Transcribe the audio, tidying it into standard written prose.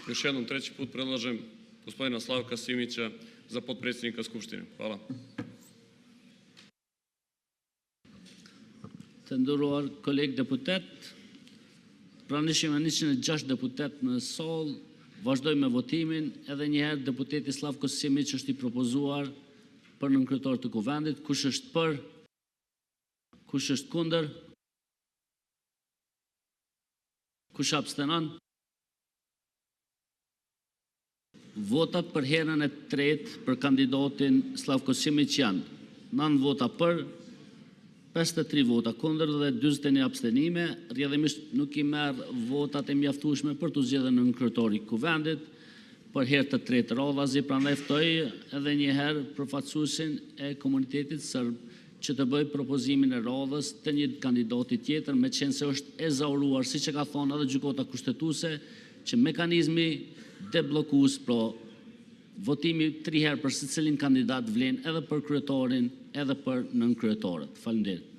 Još jednom treći put predlažem gospodina Slavka Simića za potpredsjednika Skupštine. Hvala. Të nderuar kolegë deputet, pranisht jemi 106 deputet në sallë, vazhdojmë me votimin, edhe njëherë deputeti Slavko Simić është i propozuar për nënkryetor të kuvendit. Kush është për? Kush është kundër? Kush abstenon? Votat për herën e tretë për kandidatin Slavko Simić janë 9 vota për, 53 vota kundër dhe 41 abstenime. Rrjedhimisht nuk i merr votat e mjaftueshme për të zgjedhur nënkryetori i kuvendit për herë të tretë radhazi, prandaj ftoj edhe një herë përfaqësuesin e komunitetit serb që të bëj propozimin e radhës të një kandidati tjetër, me qenë se është e zauruar, siç e ka thonë edhe gjykata kushtetuese, që mekanizmi deblokues, pra votimi 3 herë për secilin kandidat vlen edhe për kryetorin edhe për nënkryetorët. Faleminderit.